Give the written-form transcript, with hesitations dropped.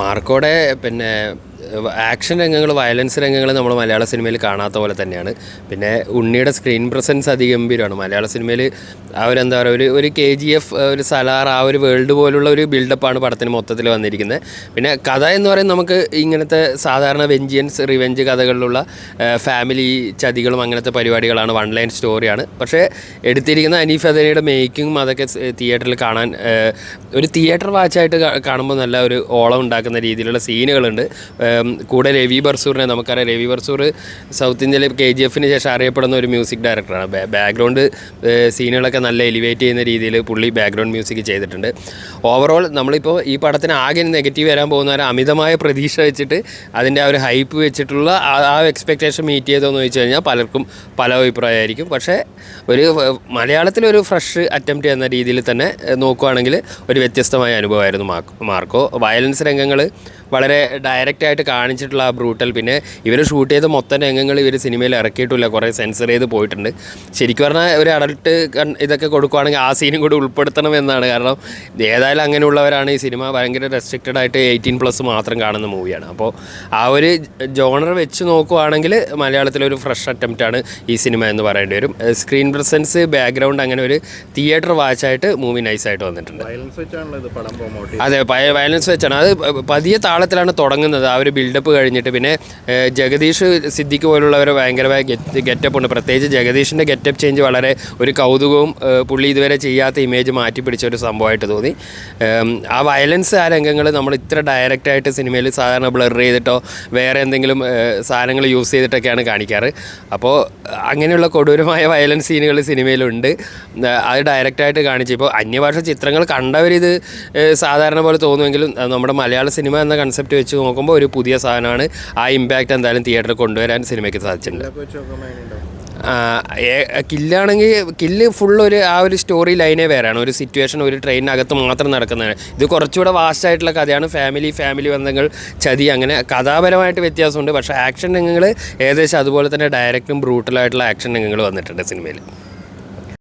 മാർക്കോടെ പിന്നെ ആക്ഷൻ രംഗങ്ങൾ, വയലൻസ് രംഗങ്ങൾ നമ്മൾ മലയാള സിനിമയിൽ കാണാത്ത പോലെ തന്നെയാണ്. പിന്നെ ഉണ്ണിയുടെ സ്ക്രീൻ പ്രസൻസ് അതിഗംഭീരമാണ്. മലയാള സിനിമയിൽ എന്താ പറയുക, ഒരു KGF, ഒരു സലാർ, ആ ഒരു വേൾഡ് പോലുള്ള ഒരു ബിൽഡപ്പാണ് പടത്തിന് മൊത്തത്തിൽ വന്നിരിക്കുന്നത്. പിന്നെ കഥ എന്ന് പറയുന്നത് നമുക്ക് ഇങ്ങനത്തെ സാധാരണ വെഞ്ചിയൻസ്, റിവെഞ്ച് കഥകളിലുള്ള ഫാമിലി ചതികളും അങ്ങനത്തെ പരിപാടികളാണ്, വൺ ലൈൻ സ്റ്റോറിയാണ്. പക്ഷേ എടുത്തിരിക്കുന്ന അനീഫ് അദനിയുടെ മേക്കിങ്ങും അതൊക്കെ തിയേറ്ററിൽ കാണാൻ ഒരു തിയേറ്റർ വാച്ചായിട്ട് കാണുമ്പോൾ നല്ല ഒരു ഓളം ഉണ്ടാക്കുന്ന രീതിയിലുള്ള സീനുകളുണ്ട്. കൂടെ രവി ബർസൂറിനെ നമുക്കറിയാം. രവി ബർസൂർ സൗത്ത് ഇന്ത്യയിലെ KGFന് ശേഷം അറിയപ്പെടുന്ന ഒരു മ്യൂസിക് ഡയറക്ടറാണ്. ബാക്ക്ഗ്രൗണ്ട് സീനുകളൊക്കെ നല്ല എലിവേറ്റ് ചെയ്യുന്ന രീതിയിൽ പുള്ളി ബാക്ക്ഗ്രൗണ്ട് മ്യൂസിക് ചെയ്തിട്ടുണ്ട്. ഓവറോൾ നമ്മളിപ്പോൾ ഈ പടത്തിന് ആകെ നെഗറ്റീവ് വരാൻ പോകുന്നവരെ അമിതമായ പ്രതീക്ഷ വെച്ചിട്ട് അതിൻ്റെ ആ ഒരു ഹൈപ്പ് വെച്ചിട്ടുള്ള ആ എക്സ്പെക്റ്റേഷൻ മീറ്റ് ചെയ്തോന്ന് ചോദിച്ചു കഴിഞ്ഞാൽ പലർക്കും പല അഭിപ്രായമായിരിക്കും. പക്ഷേ ഒരു മലയാളത്തിലൊരു ഫ്രഷ് അറ്റംപ്റ്റ് എന്ന രീതിയിൽ തന്നെ നോക്കുകയാണെങ്കിൽ ഒരു വ്യത്യസ്തമായ അനുഭവമായിരുന്നു മാർക്കോ. വയലൻസ് രംഗങ്ങൾ വളരെ ഡയറക്റ്റായിട്ട് കാണിച്ചിട്ടുള്ള ആ ബ്രൂട്ടൽ, പിന്നെ ഇവർ ഷൂട്ട് ചെയ്ത മൊത്തം രംഗങ്ങൾ ഇവർ സിനിമയിൽ ഇറക്കിയിട്ടില്ല, കുറേ സെൻസർ ചെയ്ത് പോയിട്ടുണ്ട്. ശരിക്കും പറഞ്ഞാൽ ഒരു അഡൾട്ട് ഇതൊക്കെ കൊടുക്കുകയാണെങ്കിൽ ആ സീനും കൂടി ഉൾപ്പെടുത്തണമെന്നാണ്. കാരണം ഏതായാലും അങ്ങനെയുള്ളവരാണ് ഈ സിനിമ ഭയങ്കര റെസ്ട്രിക്റ്റഡ് ആയിട്ട് 18+ മാത്രം കാണുന്ന മൂവിയാണ്. അപ്പോൾ ആ ഒരു ജോണർ വെച്ച് നോക്കുകയാണെങ്കിൽ മലയാളത്തിലൊരു ഫ്രഷ് അറ്റംപ്റ്റാണ് ഈ സിനിമ എന്ന് പറയേണ്ടി വരും. സ്ക്രീൻ പ്രസൻസ്, ബാക്ക്ഗ്രൗണ്ട്, അങ്ങനെ ഒരു തിയേറ്റർ വാച്ചായിട്ട് മൂവി നൈസായിട്ട് വന്നിട്ടുണ്ട്. അതെ, വയലൻസ് വെച്ചാണ്. അത് പതിയെ താളത്തിലാണ് തുടങ്ങുന്നത്, ആ ഒരു ബിൽഡപ്പ് കഴിഞ്ഞിട്ട്. പിന്നെ ജഗദീഷ് സിദ്ദിഖ് പോലുള്ളവർ ഭയങ്കരമായ ഗെറ്റപ്പ് ഉണ്ട്. പ്രത്യേകിച്ച് ജഗദീഷിൻ്റെ ഗെറ്റപ്പ് ചേഞ്ച് വളരെ ഒരു കൗതുകവും പുള്ളി ഇതുവരെ ചെയ്യാത്ത ഇമേജ് മാറ്റി പിടിച്ച ഒരു സംഭവമായിട്ട് തോന്നി. ആ വയലൻസ്, ആ രംഗങ്ങൾ നമ്മൾ ഇത്ര ഡയറക്റ്റായിട്ട് സിനിമയിൽ സാധാരണ ബ്ലർ ചെയ്തിട്ടോ വേറെ എന്തെങ്കിലും സാധനങ്ങൾ യൂസ് ചെയ്തിട്ടൊക്കെയാണ് കാണിക്കാറ്. അപ്പോൾ അങ്ങനെയുള്ള കൊടൂരമായ വയലൻസ് സീനുകൾ സിനിമയിലുണ്ട്. അത് ഡയറക്റ്റായിട്ട് കാണിച്ചു. ഇപ്പോൾ അന്യഭാഷ ചിത്രങ്ങൾ കണ്ടവരിത് സാധാരണ പോലെ തോന്നുമെങ്കിലും നമ്മുടെ മലയാള സിനിമ എന്ന കൺസെപ്റ്റ് വെച്ച് നോക്കുമ്പോൾ ഒരു പുതിയ സാധനമാണ്. ആ ഇമ്പാക്റ്റ് എന്തായാലും തിയേറ്ററിൽ കൊണ്ടുവരാൻ സിനിമയ്ക്ക് സാധിച്ചിട്ടുണ്ട്. കില്ലാണെങ്കിൽ കില്ല് ഫുൾ ആ ഒരു സ്റ്റോറി ലൈനേ വേറെയാണ്. ഒരു സിറ്റുവേഷൻ ഒരു ട്രെയിനകത്ത് മാത്രം നടക്കുന്നതാണ്. ഇത് കുറച്ചുകൂടെ വാസ്റ്റായിട്ടുള്ള കഥയാണ്. ഫാമിലി ബന്ധങ്ങൾ, ചതി, അങ്ങനെ കഥാപരമായിട്ട് വ്യത്യാസമുണ്ട്. പക്ഷേ ആക്ഷൻ രംഗങ്ങൾ ഏകദേശം അതുപോലെ തന്നെ ഡയറക്റ്റും ബ്രൂട്ടലായിട്ടുള്ള ആക്ഷൻ രംഗങ്ങൾ വന്നിട്ടുണ്ട് സിനിമയിൽ.